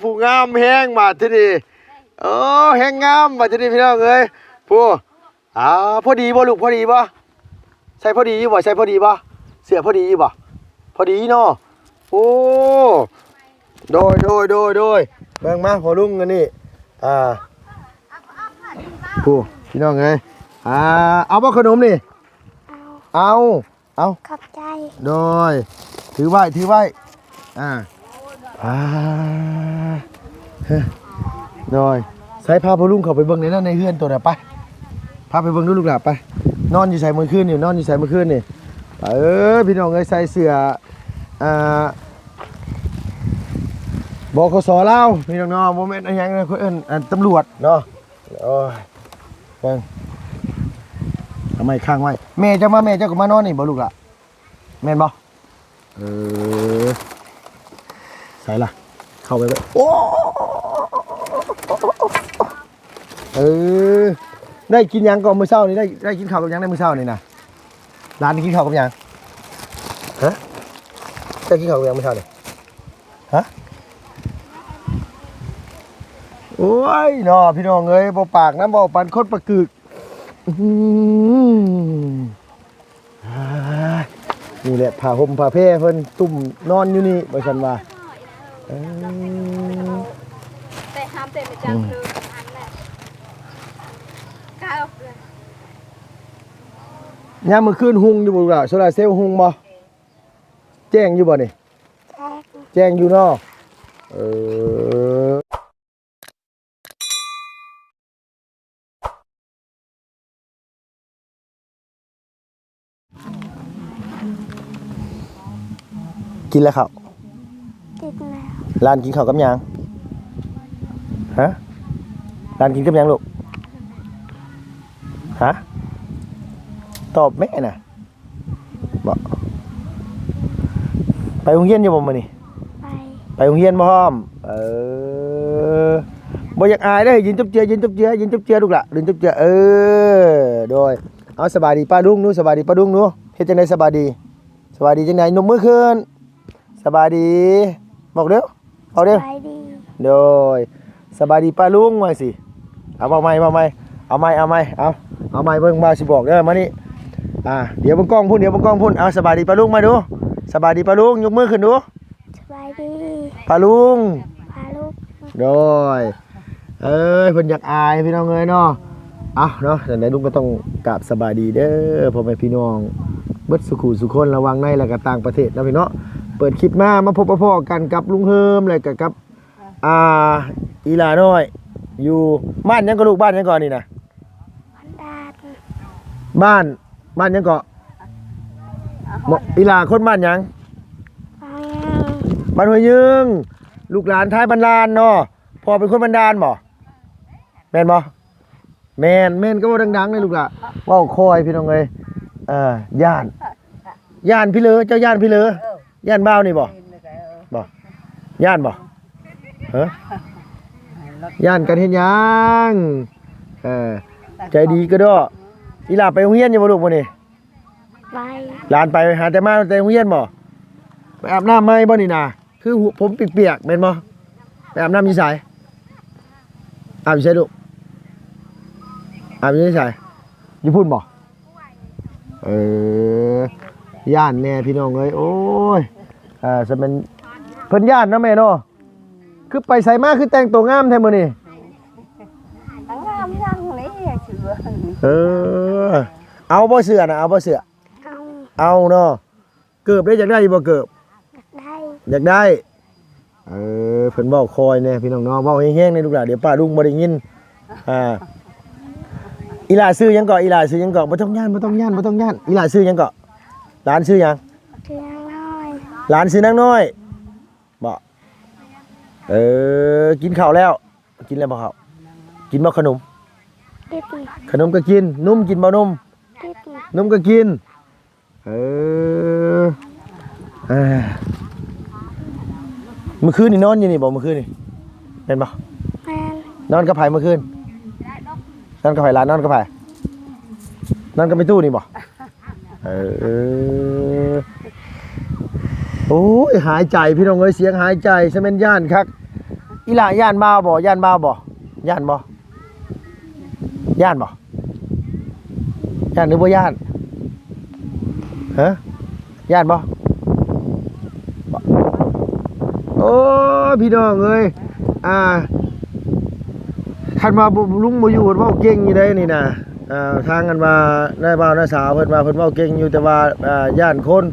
ผู้งามแห้งมาที่นี่แห้งงามมาที่นี่พี่น้องเอ้ยผู้พอดีบ่ลูกพอดีบ่ใส่พอดีบ่ใส่พอดีบ่เสียพอดีบ่พอดีเนาะโอ้โดยเบิ่งมาพอลุงกันนี่ผู้พี่น้องเอ้ยเอาบ่ขนมนี่เอาขอบใจโดยถือไว้โดยใส่พาพอลุงเข้าไปเบิ่งในนั้นในเฮือนตัวน่ะไปพาไปเบิ่งดูลูกหลานไปนอนอยู่ใส่มื้อคืนนี่พี่น้องเอ้ยใส่เสื้อบกส.ลาวพี่น้องๆบ่แม่นอันหยังเพิ่นตำรวจเนาะโอ้ยเบิ่งทำไมค้างไว้แม่เจ้าก็มานอนนี่บ่ลูกล่ะแม่นบ่ใส่ล่ะเข้าไปเลยโอ้ได้กินหยังก่อนมื้อเช้านี่ได้กินข้าวกับหยังได้มื้อเช้านี่นะร้านนี้กินข้าวกับหยังฮะได้กินข้าวกับหยังมื้อเช้านี่ฮะโอ้ยเนาะพี่น้องเอ้ยบ่ปากน้ำบ่ปันคนประกึกนี่แหละผ้าห่มผ้าแพร่เพิ่นตุ่มนอนอยู่นี่บ่ซั่นว่าแต่ห้ามเต็มไปจังคืออันแหละกายออกเลยยามมื้อคืนหุงอยู่บ่ล่ะโซลาร์เซลล์หุงบ่แจ้งอยู่บ่นี่แจ้งอยู่เนาะกินแล้วครับกินแล้วร้านกินข้าวกับหยังฮะร้านกินกับหยังลูกฮะตอบแม่น่ะบอกไปโรงเรียนอยู่บ่มื้อนี้ไปโรงเรียนบ่พร้อมบ่อยากอายเด้อยืนจุ๊บเจือลูกล่ะยืนจุ๊บเจือโดยเอาสบายดีป้าลุงนู้สบายดีป้าลุงนู้เฮ็ดจังได๋สบายดีจังได๋นมมือขึ้นสบายดีบอกเร็วเอาเร็วโดยสบายดีป้าลุงมาสิเอาใหม่เอาใหม่เบิ่งมาสิบอกเด้อมานี่เดี๋ยวเบิ่งกล้องพุ่นเอาสบายดีป้าลุงมาดูสบายดีป้าลุงยกมือขึ้นดูสบายดีป้าลุงโดยเพิ่นอยากอายพี่น้องเอ้ยเนาะเนาะแต่ลุงก็ต้องกราบสบายดีเด้อพ่อแม่พี่น้องเบิดสุขุสุคนระวังในและก็ต่างประเทศนะพี่เนาะเปิดคลิปมาพบพ่อกันกับลุงเฮิมเลยกับอีหลาน้อยอยู่บ้านยังก็ลูกบ้านยังก่อนนี่นะบ้านยังก็อีหลาคนบ้านยังบ้านหัวยึงลูกหลานท้ายบรรดาลเนาะพ่อเป็นคนบรรดาลบ่แม่นบ่แม่นก็ว่าดังๆเลยลูกล่ะว้าวคอยพี่น้องเอ้ยย่านพี่เลอเจ้าย่านพี่เลอย่านบ้าวนี่บ่ย่านบ่ย่านกันเฮ็ดหยังใจดีก็ด้ออีหลาไปโรงเรียนอยู่บ่ลูกมื้อนี้ไปหลานไปหาแต่มาแต่โรงเรียนบ่ไปอาบน้ำไหมบ่นี่นะคือผมเปียกๆแม่นบ่ไปอาบน้ำอยู่ไสอาบอยู่ไสลูกอาบอยู่ไสอยู่พุ่นบ่ย่านแน่พี่น้องเอ้ยโอ้ยจะเป็นเพิ่นย่านเนาะแม่เนาะคือไปใส่มาคือแต่งตัวงามแท้มื้อนี้งามจังนี่เสือเอาบ่เสื้อน่ะเอาบ่เสื้อเอาเนาะเกิบได้อยากได้บ่เกิบอยากได้เพิ่นเว้าคอยแน่พี่น้องเนาะเว้าแห้งๆในลูกหลานเดี๋ยวป้าลุงบ่ได้ยินอีหลาซื้อยังเกาะบ่ต้องย่านอีหลาซื้อยังเกาะร้านซื้อยังร้านซื้อนางน้อยบ่กินข้าวแล้วกินแล้วบ่ครับกินบ่ขนมก็กินนุ่มกินบ่นุ่มก็กินเมื่อคืนนี่นอนอยู่นี่บ่เมื่อคืนนี่เป็นบ่นอนกับไผเมื่อคืนนอนกับไผร้านนอนกับไผนอนกับไปตู้นี่บ่โอ้ยหายใจพี่น้องเอ้ยเสียงหายใจใช่แม่นย่านคัก อีหล่าย่านบ่าวบ่ย่านบ่าวบ่ย่านบ่ย่านบ่ย่านหรือบ่ย่านฮะย่านบ่บ่โอ้พี่น้องเอ้ยคันมาลุงบ่อยู่เพิ่นเว้าเก่งอยู่ได้นี่นะทางกันว่าได้บ่าวน้าสาวเพิ่นว่าเพิ่นเว้าเก่งอยู่แต่ว่าย่านคน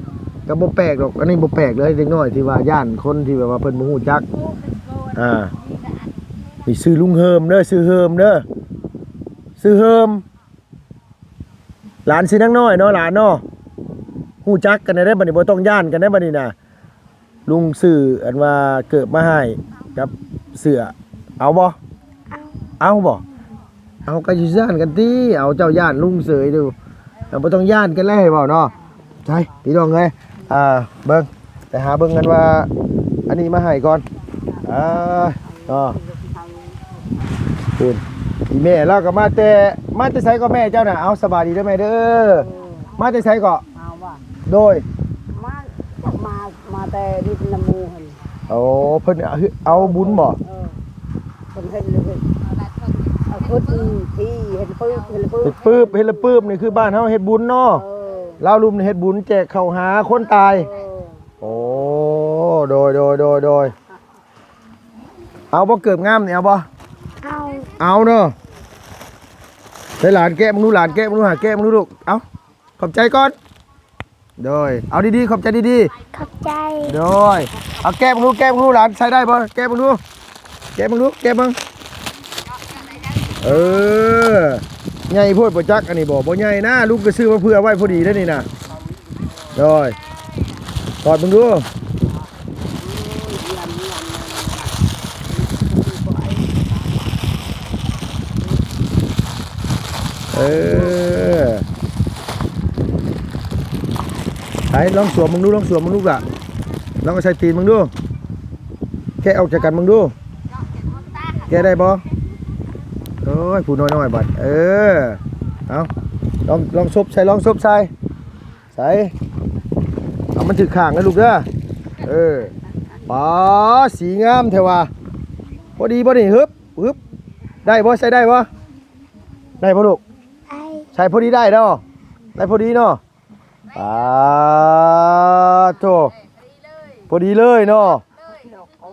ก็บ่แปลกหรอกอันนี้บ่แปลกเลยเด็กน้อยที่ว่าย่านคนที่แบบว่าเพิ่นบ่ฮู้จักนี่ซื้อลุงเฮิมเด้อซื้อเฮิมเด้อซื้อเฮิมหลานสินางน้อยเนาะหลานเนาะฮู้จักกันได้บัดนี้บ่ต้องย่านกันได้บัดนี้น่ะลุงซื้ออันว่าเกิดมาให้กับเสื้อเอาบ่เอาบ่เอาก็อยู่ย่านกันติเอาเจ้าย่านลุงเสยดูเราบ่ต้องย่านกันแล้วให้บ่เนาะใช่พี่น้องเอ้ยเบิ่งแต่หาเบิ่งกันว่าอันนี้มาให้ก่อนคุณอีแม่เราก็มาแต่ไสก็แม่เจ้าน่ะเอาสบายดีเด้อแม่เด้อมาแต่ไสก็เอาว่าโดยมาแต่ดินน้ำมูหั่นโอ้เพิ่นเอาบุญบ่เพิ่นเฮ็ดเลยเอาพุทธที่เฮ็ดปื้บเฮ็ดปื้บนี่คือบ้านเฮาเฮ็ดบุญเนาะลาวลุมเฮ็ดบุญแจกข้าวหาคนตายโอ้โดยเอาบ่เกิบงามนี่เอาบ่เอาเนาะได้หลานแก้มึงดูหลานแก้มึงดูหาแก้มึงดูลูกเอาขอบใจก่อนโดยเอาดีๆขอบใจดีขอบใจโดยเอาแก้มึงดูหลานใช้ได้บ่แก้มึงดูแก้มึงใหญ่โพดบ่จักอันนี้บ่ใหญ่นะลูกก็ซื้อมาเพื่อไว้พอดีแล้วนี่นะโดยกอดมึงดูไปลองสวมมึงดูล่ะลองเอาใส่ตีนมึงดูแกออกจากกันมึงดูแกได้บ่โอ้ยผู้น้อยบัดเอาลองซบใส่เอามันถือข้างนะลูกเด้อป๋าสีงามแท้ว่ะพอดีบ่นี่ฮึบได้บ่ใส่ได้บ่ลูกใส่พอดีได้เนาะได้พอดีเนาะโธ่พอดีเลยเนาะ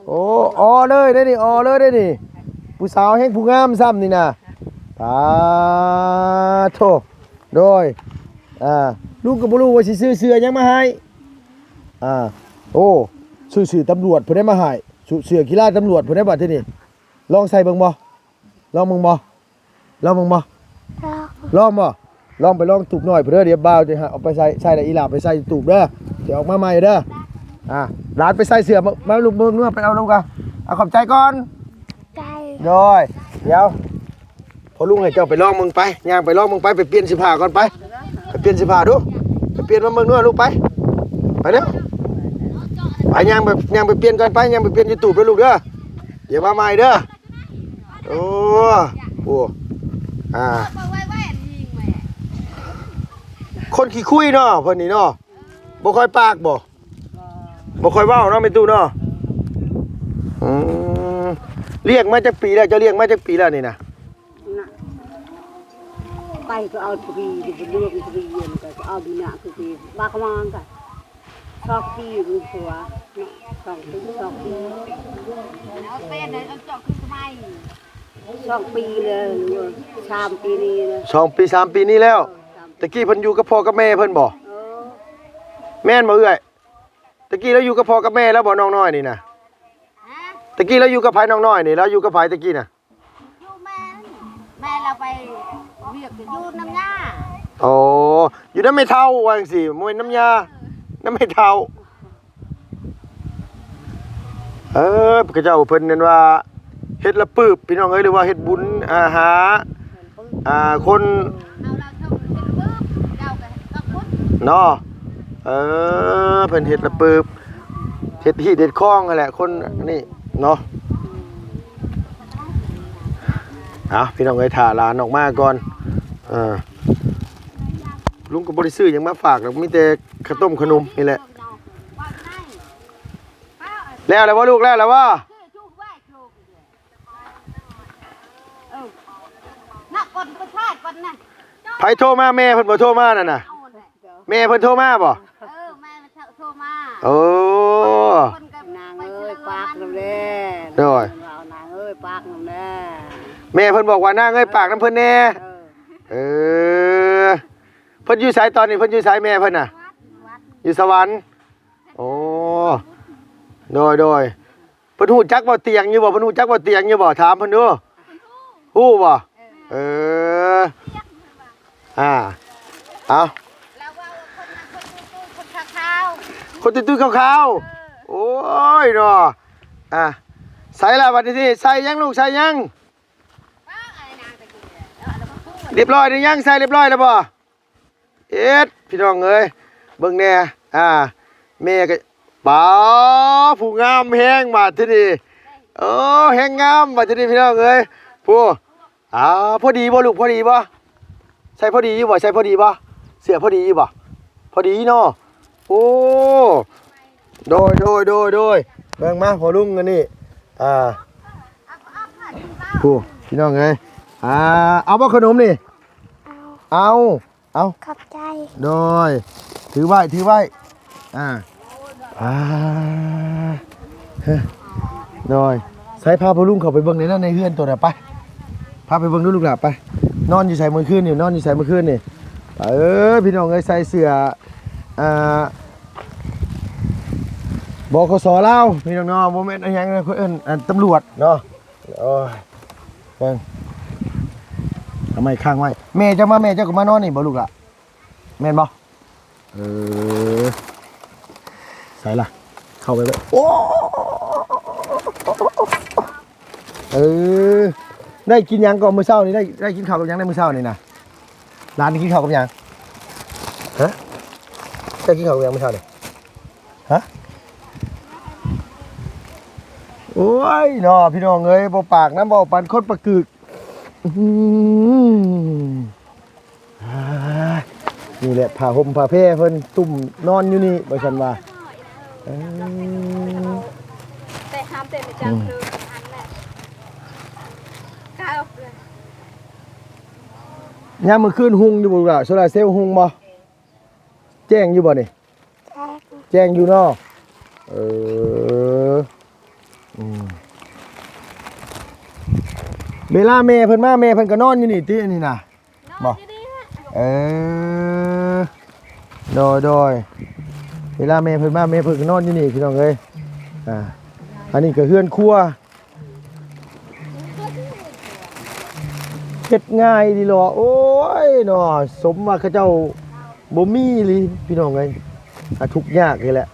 โอ้ออเลยได้นี่ผู้สาวแห่งผู้งามซ้ำนี่นะโธ่โดยลูกก็บ่รู้ว่าสิซื้อเสื้อยังมาให้โอ้ซื้อตำรวจเพิ่นได้มาให้เสื้อกีฬาตำรวจเพิ่นได้บัดที่นี่ลองใส่เบิ่งบ่ลองไปลองตูบหน่อยเพื่อเดี๋ยวบ่าวจะเอาไปใส่ในอีหลาไปใส่ตูบเด้อเดี๋ยวออกมาใหม่เด้อร้านไปใส่เสื้อมาลูกเบิ่งนู่นไปเอาลงกันเอาขอบใจก่อนโดยเดี๋ยวพอลุงให้เจ้าไปลองมึงไปย่างไปลองมึงไปเปลี่ยนเสื้อผ้าก่อนไปเปลี่ยนเสื้อผ้าดูไปเปลี่ยนมาเบิ่งนู่นลูกไปเด้อไปย่างไปเปลี่ยนก่อนไปย่างไปเปลี่ยนยูทูบด้วยลูกเด้อเดี๋ยวมาใหม่เด้อโอ้คนขี้คุยเนาะเพิ่นนี่เนาะบ่ค่อยปากบ่ค่อยเว้าเนาะแม่ตู้เนาะเลี้ยงมาจากปีแล้วจะเลี้ยงมาจากปีแล้วนี่นะไปก็เอาปีที่เลือกปีเย็นก็เอาดีน่ะคือปีบ้ากำลังกันชอบปีอยู่ตัว2 ปีเอาเป็นเอาเจาะคือทำไม2 ปีเลย3 ปีนี้นะ2 ปี 3 ปีนี้แล้วตะกี้เพิ่นอยู่กับพ่อกับแม่เพิ่นบ่แม่นบ่เอ้ยตะกี้เราอยู่กับพ่อกับแม่แล้วบ่น้องน้อยนี่นะตะกี้เราอยู่กับไผน้องน้อยนี่แล้วอยู่กับไผตะกี้น่ะอยู่แม่เราไปเรียกอยู่น้ำยาโอ้อยู่น้ำไม่เท่าว่าจังซี่บ่แม่นน้ำยาน้ำไม่เท่าพระเจ้าเพิ่นนั่นว่าเฮ็ดละปืบพี่น้องเอ้ยหรือว่าเฮ็ดบุญหาคนเนาะเพิ่นเฮ็ดละปืบเฮ็ดที่เด็ดคล้องนั่นแหละคนนี่เนาะพี่น้องเอ้ยถ่าหลานออกมาก่อนลุงก็บ่ได้ซื้อหยังมาฝากหรอกมีแต่ข้าวต้มขนมนี่แหละแล้วบ่ลูกแล้วบ่ คนประชาชนน่ะ ไผโทรมาแม่เพิ่นบ่โทรมานั่นน่ะ เอาแหละ แม่เพิ่นโทรมาบ่ แม่มาโทรมา โอ้ คนกับนางเอ้ยปากน้ำแน่ โดย เรานางเอ้ยปากน้ำแน่ แม่เพิ่นบอกว่านางเอ้ยปากน้ำเพิ่นแน่ เออ เออเพิ่นอยู่ไสตอนนี้เพิ่นอยู่ไสแม่เพิ่นน่ะ วัด อยู่สวรรค์โอ้โดยเพิ่นฮู้จักบ่เตียงอยู่บ่เพิ่นฮู้จักบ่เตียงอยู่บ่ถามเพิ่นดูฮู้บ่เออเอา แล้วว่าคนนั้นคนตู้คนข้าว คนตุ้ยๆขาวๆโอ้ยเนาะใส่ละบัดนี้ใส่ยังลูกใส่ยังเรียบร้อยหรือยังใส่เรียบร้อยแล้วบ่เอ็ดพี่น้องเอ้ยเบิ่งแน่แม่ก็ป๋าผู้งามแฮงบาดทีนี้แฮงงามบาดทีนี้พี่น้องเอ้ยผู้พอดีบ่ลูกพอดีบ่ใส่พอดีอยู่บ่ใส่พอดีบ่เสื้อพอดีอยู่บ่พอดีเนาะโอ้โดยเบิ่งมาพอลุงกันนี่ผู้พี่น้องเอ้ยเอาบ่ขนมนี่เอา ขอบใจ โดยถือไว้โดยใส่พาพอลุงเข้าไปเบิ่งในนั้นในเฮือนตัวน่ะไปพาไปเบิ่งดูลูกหลานไปนอนอยู่ใส่มื้อคืนนี่นอนอยู่ใส่มื้อคืนนี่พี่น้องเอ้ยใส่เสื้อบกสลาวพี่น้องเนาะโมเมนต์อะไรอย่างเงี้ยเพิ่นตำรวจเนาะโอ้ยเพิ่นทำไมค้างไว้แม่เจ้าก็มานอนนี่บ่ลูกล่ะแม่นบ่ใส่ล่ะเข้าไปเลยโอ้ได้กินหยังก่อนมื้อเช้านี่ได้กินข้าวกับหยังในมื้อเช้านี่นะร้านนี้กินข้าวกับหยังฮะได้กินข้าวกับหยังมื้อเช้านี่ฮะโอ้ยเนาะพี่น้องเอ้ยบ่ปากน้ำบ่ปันคนประกึกนี่แหละผ้าห่มผ้าแพร่เพิ่นตุ่มนอนอยู่นี่บ่ซั่นว่าแต่ห้ามแต่ไม่จังคืออันแหละกายออกเลย ยามมื้อคืนหุงอยู่บ่ล่ะโซลาร์เซลล์หุงบ่แจ้งอยู่บ่นี่แจ้งอยู่เนาะเวลาแม่เพิ่นมาแม่เพิ่นก็นอนอยู่นี่ติอันนี้น่ะบ่โดยเวลาแม่เพิ่นมาแม่เพิ่นก็นอนอยู่นี่พี่น้องเอ้ยอันนี้ก็เฮือนครัวเฮ็ดง่ายดีหรอโอ้ยเนาะสมว่าเขาเจ้าบ่มีลิพี่น้องเอ้ยทุกข์ยากนี่แหละ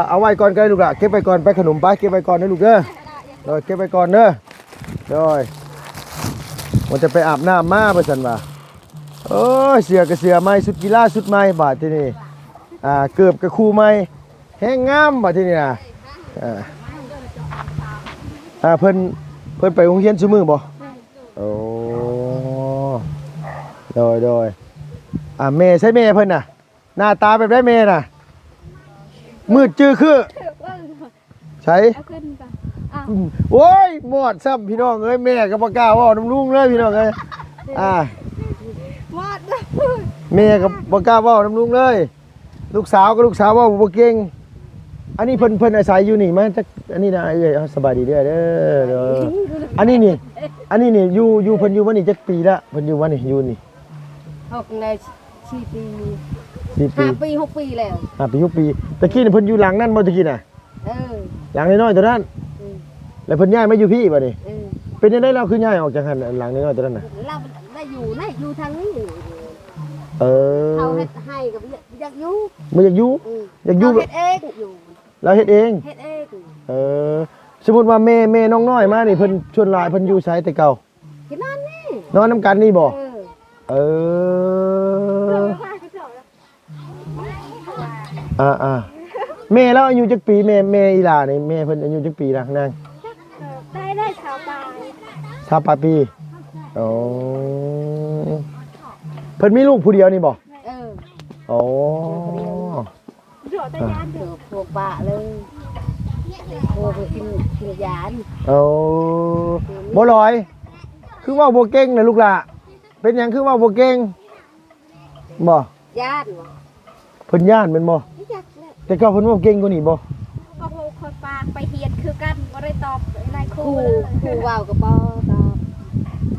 เอาไว้ก่อนก็ได้ลูกล่ะเก็บไปก่อนไปขนมไปเก็บไปก่อนนะลูกเด้อโดยเก็บไปก่อนเด้อโดยมันจะไปอาบน้ำมาไปสันว่าโอ้ยเสือกับเสือใหม่สุดกีฬาสุดใหม่บาดที่นี่เกือบกับคู่ใหม่แห้งงามบาดที่นี่นะเพิ่นไปโรงเรียนซุมื้อบ่โอ้โดยแม่ใช่แม่เพิ่นน่ะหน้าตาแบบได้แม่น่ะมืดจื้อคือใช่โอ้ยหมดซ้ำพี่น้องเอ้ยแม่ก็บ่กล้าเว้าน้ำลุงเลยพี่น้องเอ้ยวาด แม่ก็บ่กล้าเว้าน้ำลุงเลยลูกสาวก็ลูกสาวเว้าบ่เก่งอันนี้เพิ่นอาศัยอยู่นี่มาจักอันนี้นะเอ้ยสบายดีเด้ออันนี้นี่อยู่เพิ่นอยู่มานี่จักปีละเพิ่นอยู่มานี่อยู่นี่6ใน4 ปี 4 ปี 5 ปี 6 ปีแล้ว5 ปี6 ปีตะกี้นี่เพิ่นอยู่หลังนั้นบ่ตะกี้น่ะหลังน้อยๆตัวนั้นแล้วเพิ่นย้ายมาอยู่พี่บ่นี่เป็นจังได๋เราคือย้ายออกจากหั่นหลังน้อยๆตัวนั้นน่ะเราได้อยู่ทางนี้เอาให้กับอยากอยู่บ่อยากอยู่อยากอยู่เฮ็ดเองอยู่เราเฮ็ดเองสมมุติว่าแม่น้องน้อยมานี่เพิ่นชวนหลายเพิ่นอยู่ไสแต่เก่าที่นอนนี่นอนนำกันนี่บ่แม่แล้วอายุจักปีแม่อีหล่านี่แม่เพิ่นอายุจักปีล่ะนางได้ชาวปลายปีโอ้เพิ่นมีลูกผู้เดียวนี่บ่โอ้เดือดแต่ยานเดือดพวกบ้าเลยพวก ไปกินยา โอ้บ่ลอย คือเว่าบ่เก่งนะลูกหล่ะเป็นหยังคือเว่าบ่เก่งบ่ ยาด เพิ่นย่านแม่นบ่ อยากเลย แต่ก็เพิ่นเว่าเก่งกว่านี้บ่ ก็โหคอยปากไปเฮียนคือกันบ่ได้ตอบนายครู คู่ เลย คู่ว่าวกับปอตอบ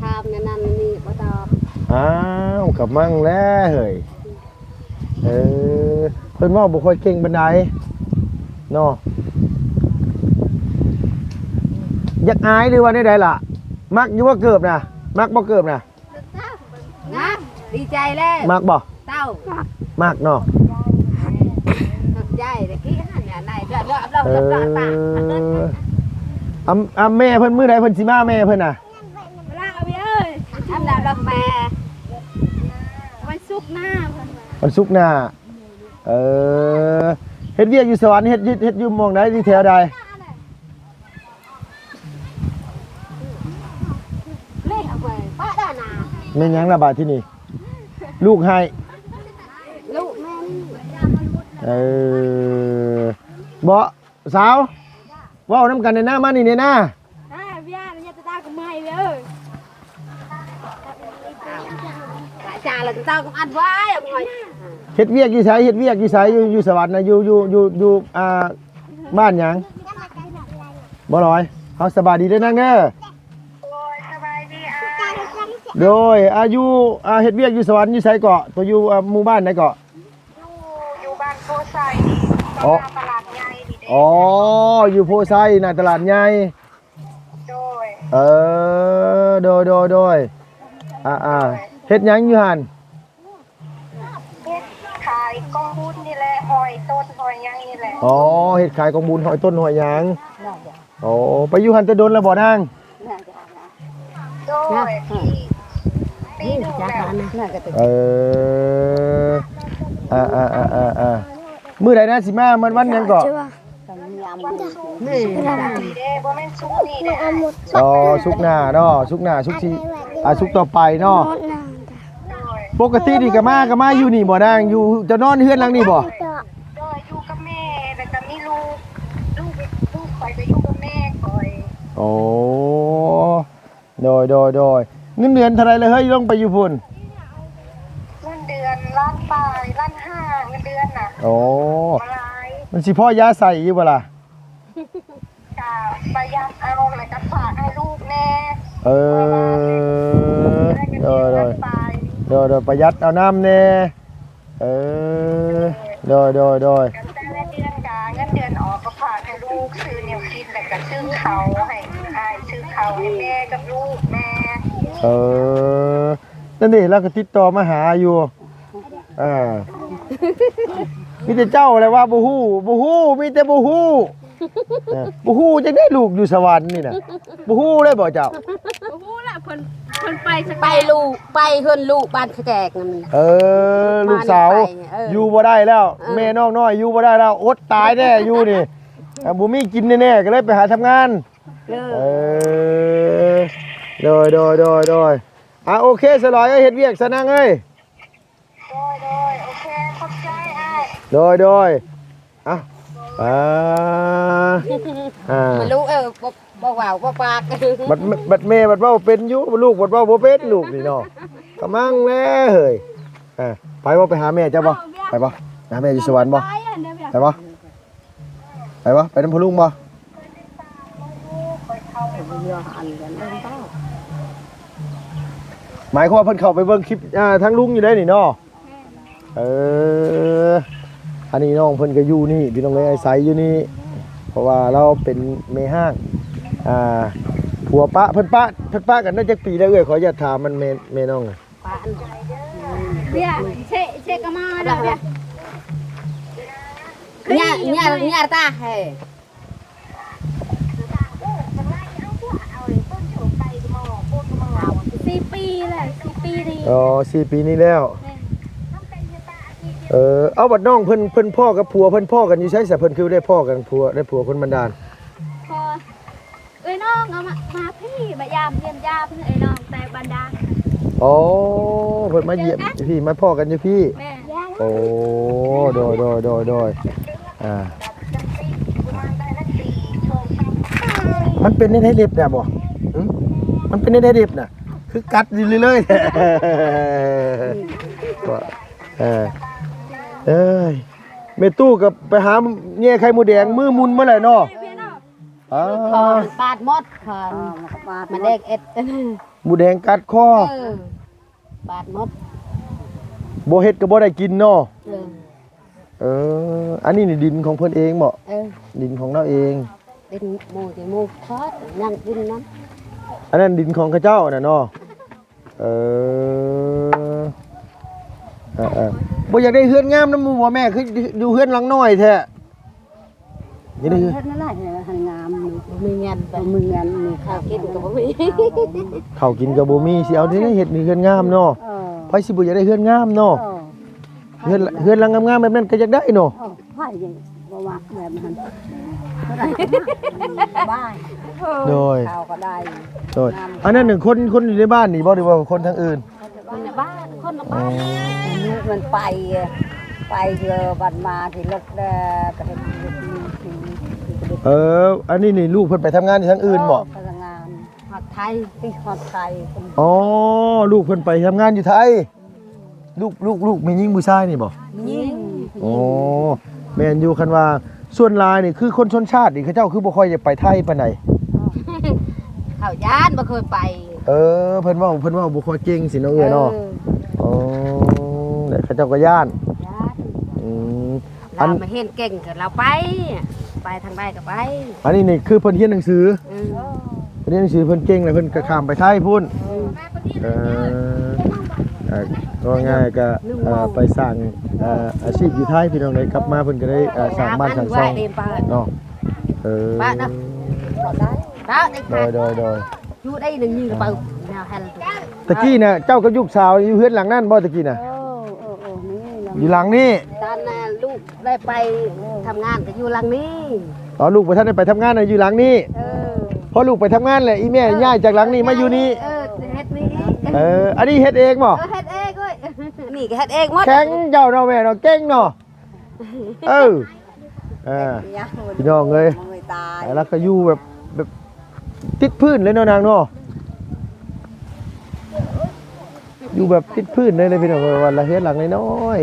ทำนั่นนี่บ่ตอบ อ้าวกลับมั่งแล้วเฮ้ยเพิ่นเว่าบ่ค่อยเก่งปานใดเนาะอยากอายหรือว่าได้ใดล่ะ มักอยู่ว่าเกิบน่ะ มักบ่เกิบน่ะ งามดีใจแล้ว มักบ่ เต้า มักเนาะ สนใจตะกี้นั่นเนี่ยไหนเลือกเรา เอ เลือกเราตา แม่เพิ่นมื้อใดเพิ่นสิมาแม่เพิ่นน่ะ เวลาเอาไปเอ้ย ทำแล้วเราแม่ วันศุกร์หน้าเพิ่นว่า วันศุกร์หน้าเฮ็ดเวียกอยู่สวรรค์เฮ็ดอยู่หม่องใดที่แถวใด เล่เอาไปป้าด้านา แม่นหยังล่ะบาดที่นี่ ลูกให้ ลูกแม่ บ่สาวเว้านำกันในหน้ามานี่ในหน้า ได้พี่ย่าเนี่ยจะตากับไม้เลยเอ้ย จ่าเลยเต้าก็อัดไว้เอาหน่อย เฮ็ดเวียกอยู่ไสเฮ็ดเวียกอยู่ไสอยู่สวรรค์นะอยู่บ้านหยังบ่ลอยเฮาสบายดีเด้อนั่งเด้อโดยอายุเฮ็ดเวียกอยู่สวรรค์อยู่ไสเกาะตัวอยู่หมู่บ้านไหนเกาะอยู่บ้านโพไซนี่ อ๋อ ตลาดใหญ่นี่เด้ อ๋ออยู่โพไซหน้าตลาดใหญ่ โดย โดยเฮ็ดหยังอยู่หั่น เฮ็ดขายกองบุญนี่แหละหอยต้นหอยหยังนี่แหละ อ๋อเฮ็ดขายของบุญหอยต้นหอยหยังอ๋อไปอยู่หั่นแต่โดนแล้วบ่นาง โดยปีหนึง จ่า แล้ว ทานน่าจะเป็น มื้อใดนะสิมามันวันหยังเกาะ ยำนี่ นี่เด้บ่แม่นซุกนี่เด้ อ๋อสุกหน้าเนาะสุกหน้าสุกสิสุกต่อไปเนาะ โดย ปกตินี่ก็มาอยู่นี่บ่นางอยู่จะนอนเฮือนหลังนี่บ่ โดยอยู่กับแม่แล้วก็มีลูกข่อยก็อยู่กับแม่ข่อย โอ้โดยเงินเดือนเท่าไหร่เลยเฮ้ยลงไปอยู่พุ่น เงินเดือนล้านปลายล้านห้าเงินเดือนน่ะ โอ้ บ่หลาย มันสิพ่อยาใส่อยู่บ่ล่ะ ก็ประหยัดเอาแล้วก็ฝากให้ลูกแน่ เออ ได้เงิน โด เดือน ย ล้านปลาย ประหยัดเอาน้ำแน่โดย กันแต่ละเดือนกาเงินเดือนออกก็ฝากให้ลูกซื้อแนวกินแล้วก็ซื้อเขาให้อ้ายซื้อเขาให้แม่กับลูกแม่ นั่นดิเราก็ติดต่อมาหาอยู่มีแต่เจ้าอะไรว่าบ่ฮู้มีแต่บ่ฮู้บ่ฮู้จังได้ลูกอยู่สวรรค์นี่น่ะบ่ฮู้เลยบ่เจ้า โอ้โหล่ะเพิ่นไปสัก ไปลูกไปเฮือนลูกบ้านแขกนั่น ลูกสาว มานี่ไปอยู่บ่ได้แล้ว แม่น้องน้อยอยู่บ่ได้แล้วอดตายแน่อยู่นี่บ่มีกินแน่ๆก็เลยไปหาทำงานโดยโอเคสลอยเฮ็ดเวียกซะนางเอ้ย โดยโอเคขอบใจอ้าย โดยมาลูกบ่ว่าวบ่ปาก บัดแม่บัดเว้าเป็นอยู่ลูกบัดเว้าบ่เป็นลูกนี่เนาะกำลังแลเฮ้ยไปบ่ไปหาแม่เจ้าบ่ไปบ่หาแม่อยู่สวรรค์บ่ ไปอ่ะเดี๋ยวเดี๋ยว ไปบ่ไปนำพ่อลุงบ่หมายความว่าเพิ่นเข้าไปเบิ่งคลิปทั้งลุงอยู่ได้นี่เนาะอันนี้น้องเพิ่นก็อยู่นี่พี่น้องเลยอาศัยอยู่นี่เพราะว่าเราเป็นแม่ห้างผัวปะเพิ่นปะกันได้จักปีแล้วเอ้ยขออย่าถามมันแม่น้อง เดี๋ยวเชก็มาแล้วเดี๋ยว เนี่ยตาเฮ้ 4 ปีเลย4 ปีนี่ อ๋อ4 ปีนี้แล้วเอาบัดน้องเพิ่นพ่อกับผัวเพิ่นพ่อกันอยู่ใช้แต่เพิ่นคือได้พ่อกันผัวคนบันดาล พอเอ้ยน้องเอามาพี่มายามเยี่ยมยาเพิ่นเอ้ยน้องแต่บันดาล อ๋อเพิ่นมาเยี่ยมพี่มาพ่อกันอยู่พี่ แม่ โอ้โดย จังปีประมาณได้ละ4 โชค3 มันเป็นในเล็บน่ะบ่หึมันเป็นในเล็บน่ะคือกัดอยู่เรื่อยๆว่าเอ้ยแม่ตู้กับไปหาแง่ไข่หมูแดงมือมุนเมื่อไหร่เนาะอ๋อ คอมันปาดหมดคอนมันแดกเอ็ด หมูแดงกัดคอ ปาดหมด บ่เฮ็ดก็บ่ได้กินเนาะ เออ อันนี้นี่ดินของเพิ่นเองบ่ เออ ดินของเราเอง เป็นหมูที่หมูทอดนั่งกินน้ อันนั้นดินของข้าเจ้าน่ะเนาะเออบ่อยากได้เฮือนงามนำหมู่บ่แม่คืออยู่เฮือนหลังน้อยแท้อำยังได้ เฮ็ดนั่นแหละหันงามมีเงินมีเงินมีข้าวกินก็บ่มี ข้าวกินก็บ่มีสิเอาที่ไหนเฮ็ดนี่เฮือนงามเนาะไผสิบ่อยากได้เฮือนงามเนาะเฮือนหลังงามๆแบบนั้นก็อยากได้เนาะ ไผยังบ่มักแบบนั้นบ้าน โดย ข้าวก็ได้ โดยอันนั้นหนึ่งคนอยู่ในบ้านนี่บ่หรือว่าคนทางอื่น คนในบ้านคนในบ้านนี่มันไปเจอบัดมาที่ลกแดไปเฮ็ดอันนี้นี่ลูกเพิ่นไปทำงานที่ทางอื่นบ่ พนักงานฮอดไทยที่ฮอดไทย อ๋อลูกเพิ่นไปทำงานอยู่ไทยลูกมีหญิงผู้ชายนี่บ่ ยิง โอ้แม่นอยู่คันว่าส่วนหลายนี่คือคนชนชาตินี่เขาเจ้าคือบ่ค่อยจะไปไทยปานใด เขาย่านบ่เคยไป เพิ่นเว้าบ่ค่อยเก่งสิเนาะเอ้ยเนาะอ๋อแต่เขาเจ้าก็ย่าน ย่าน อืม เรามาเห็นเก่งก็เราไปทางใดก็ไป อันนี้นี่คือเพิ่นเรียนหนังสือเพิ่นเรียนหนังสือเพิ่นเก่งแล้วเพิ่นก็ข้ามไปไทยพุ่นก็ง่ายก็ไปสร้างอาชีพอยู่ไทยพี่น้องได้กลับมาเพิ่นก็ได้สร้างบ้านสร้างช่องเนาะบ้านนะได้ได้ โดยอยู่ได้หนึ่งยืนกับเปิดแนวแฮนด์ ตะกี้น่ะเจ้ากับลูกสาวอยู่เฮือนหลังนั้นบ่ตะกี้น่ะอยู่หลังนี้ ตอนน่ะลูกได้ไปทำงานก็อยู่หลังนี้ อ๋อลูกบ่ทันได้ไปทำงานน่ะอยู่หลังนี้พอลูกไปทำงานแหละอีแม่ย้ายจากหลังนี้มาอยู่นี่เฮ็ดนี่อันนี้เฮ็ดเองบ่ เฮ็ดเองเว้ยนี่ก็เฮ็ดเองหมด แข็งเจ้าเนาะแม่เนาะเก่งเนาะพี่น้องเอ้ยแล้วก็อยู่แบบติดพื้นเลยเนาะนางเนาะอยู่แบบติดพื้นเลยพี่น้องวันละเฮ็ดหลังน้อย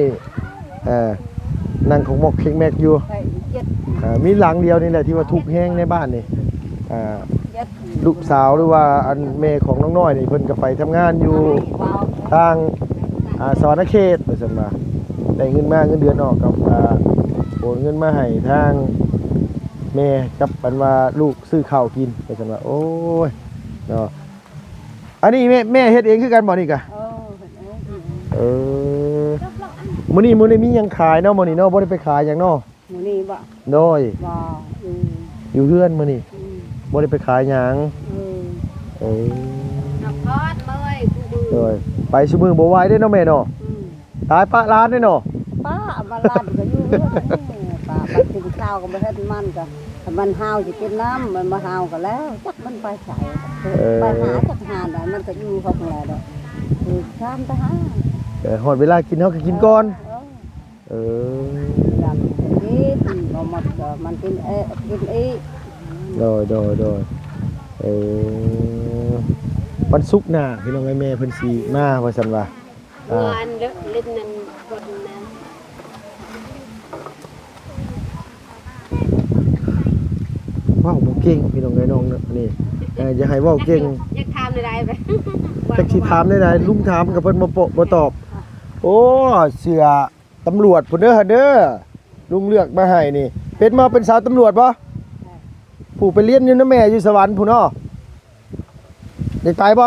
ๆนั่งของหมกเข่งแมกอยู่มีหลังเดียวนี่แหละที่ว่าทุกข์แห้งในบ้านนี่ลูกสาวหรือว่าอันแม่ของน้องน้อยนี่เพิ่นก็ไปทำงานอยู่ทางสวรรณเขตว่าซั่นว่าได้เงินมาเงินเดือนออกกับโอนเงินมาให้ทางแม่กับปันว่าลูกซื้อข้าวกินว่าซั่นว่าโอ้ยเนาะอันนี้แม่เฮ็ดเองคือกันบ่นี่กะมื้อนี้มีหยังขายเนาะมื้อนี้เนาะบ่ได้ไปขายหยังเนาะมื้อนี้บ่โดยอยู่เฮือนมื้อนี้บ่ได้ไปขายหยังน้ำพอดเลยโดยไปซุมื้อบ่ไหวเด้เนาะแม่เนาะตายปะร้านเด้เนาะป้าบ้านลาดก็อยู่ป้าไปกินข้าวก็บ่เฮ็ดมันก็มันหาวสิกินน้ำมันบ่หาวก็แล้วจักมันไปใส่ไปหาจักหาได้มันก็อยู่ของแลดอกข้ามไปหาฮอดเวลากินเฮาก็กินก่อนยามกินบ่หมดก็มันกินอีกโดยวันศุกร์หน้าพี่น้องแม่เพิ่นสิมาว่าซั่นว่าวันเล่นนั่นคนนะว้าวบ่เก่งพี่น้องเอ้ยน้องนี่อย่าให้เว้าเก่งอยากถามได้ไปจักสิถามได้ลุงถามกับเพิ่นบ่ตอบโอ้เสื้อตำรวจพุ่นเด้อลุงเลือกมาให้นี่เป็นมาเป็นสาวตำรวจบ่ผู้ไปเรียนอยู่นำแม่อยู่สวรรค์พุ่นเนาะได้ไปบ่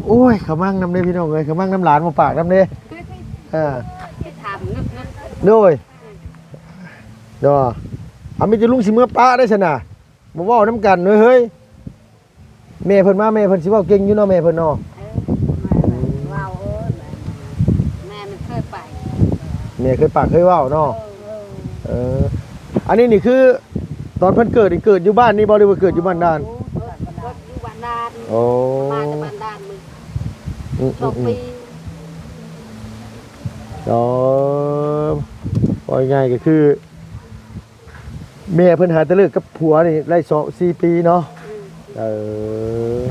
โอ้ยขมั่งน้ำเด้พี่น้องเอ้ยขมั่งน้ำหลานมาปากน้ำเด้ถามโดยเอามีจะลุงสิเมื่อป้าได้ชนะมาว่าน้ำกันเฮ้ยแม่เพิ่นมาแม่เพิ่นสิว่าเก่งอยู่เนาะแม่เพิ่นเนาะว้าวแม่มันเคยไปแม่เคยปากเคยว่าเนาะอันนี้นี่คือตอนเพิ่นเกิดนี่เกิดอยู่บ้านนี่บ่หรือว่าเกิดอยู่บ้านด้านอยู่บ้านด้านโอ้มาจากบ้านด้านมึง2 ปี ง่ายๆก็คือแม่เพิ่นหาแต่เลิกกับผัวนี่ได้4 ปีเนาะเออ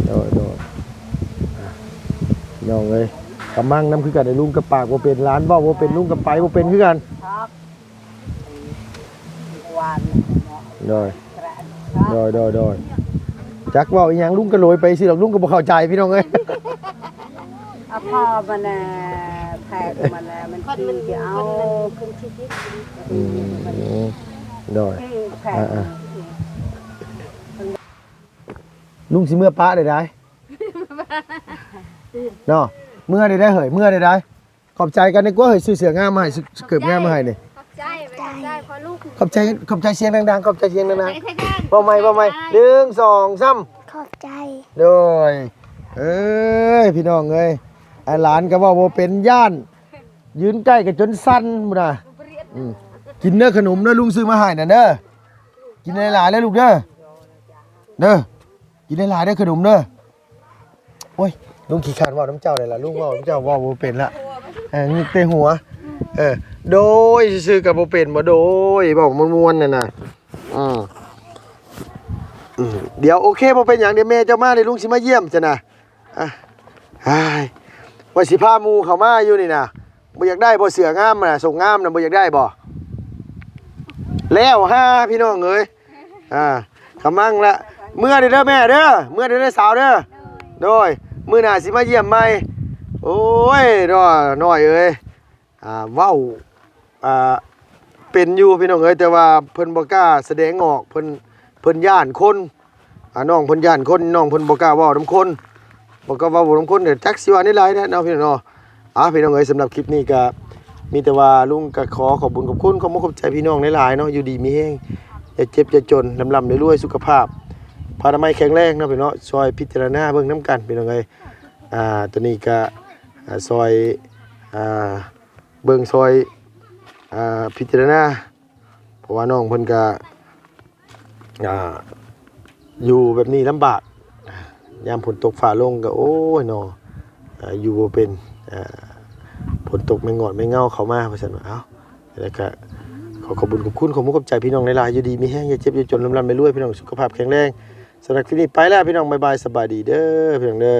โดดน้องเอ้ยกำมังน้ำคือกันไอ้ลุงกับปากบ่เป็นร้านเว้าบ่เป็นลุงกับไปบ่เป็นคือกัน ครับวานเนาะ โดย แกระ โดยจักเว้าอีหยังลุงก็โรยไปสิดอกลุงก็บ่เข้าใจพี่น้องเอ้ย เอาพ่อมันแพ้มันมันตีจะเอาขึ้นชิด อืมโดย แพ้ ลุงสิเมื่อป้าได้เนาะเมื่อได้เหยเมื่อได้ขอบใจกันดีกว่าเหยซื้อเสืองามมาให้เกือบงามมาให้นี่ ขอบใจไปขอบใจพอลูก ขอบใจเสียงดังๆขอบใจเสียงดัง ไปเท่ๆ ๆบ่ใหม่1 2 3 ขอบใจ โดยเอ้ยพี่น้องเอ้ยไอ้หลานก็ว่าบ่เป็นย่านยืนใกล้กันจนสั่นพุ่นน่ะกินเด้อขนมเด้อลุงซื้อมาให้น่ะเด้อกินหลายๆเด้อลูกเด้อกินหลายๆเด้อขนมเด้อโอ้ยลุงขี้ขานเว้าน้ำเจ้าได้ล่ะลุงเว้าน้ำเจ้าเว้าบ่เป็นละนึกแต่หัวโดยซื่อๆก็บ่เป็นบ่โดยเว้าม่วนๆนั่นน่ะเดี๋ยวโอเคบ่เป็นหยังเดี๋ยวแม่เจ้ามาเดี๋ยวลุงสิมาเยี่ยมจ้ะนะว่าสิพาหมู่เข้ามาอยู่นี่นะบ่อยากได้บ่เสืองามน่ะส่งงามน่ะบ่อยากได้บ่แล้วพี่น้องเอ้ยขมั่งละเมื่อเด้อแม่เด้อเมื่อเด้อสาวเด้อโดยมื้อหน้าสิมาเยี่ยมใหม่โอ้ยน้อยเอ้ยเว้าเป็นอยู่พี่น้องเอ้ยแต่ว่าเพิ่นบ่กล้าแสดงออกเพิ่นย่านคนน้องเพิ่นย่านคนน้องเพิ่นบ่กล้าเว้านำคนบ่กล้าเว้านำคนเด้อจักสิว่าในหลายนะเนาะพี่น้องเนาะพี่น้องเอ้ยสำหรับคลิปนี้ก็มีแต่ว่าลุงก็ขอขอบคุณขอบคุณขอบคุณใจพี่น้องหลายๆเนาะอยู่ดีมีแฮงอย่าเจ็บอย่าจนลำรวยสุขภาพพานามัยแข็งแรงเนาะพี่น้องซอยพิจารณาเบิ่งนํกันพี่น้องเอ้ยตัวนี้ก็ซอยเบิ่งซอยพิจารณาเพราะว่าน้องเพิ่นก็อยู่แบบนี้ลำบากยามฝนตกฟ้าลงก็โอ้ยเนาะอยู่บ่เป็นฝนตกไม่งอดไม่เงาเข้ามาว่าซั่นว่าเอ้าแล้วก็ขอขอบคุณขอบคุณขอบคุณขอบใจพี่น้องหลายๆอยู่ดีมีแฮงอย่าเจ็บอย่าจนลำรวยพี่น้องสุขภาพแข็งแรงสำหรับคลิปนี้ไปแล้วพี่น้องบ๊ายบายสบายดีเด้อพี่น้องเด้อ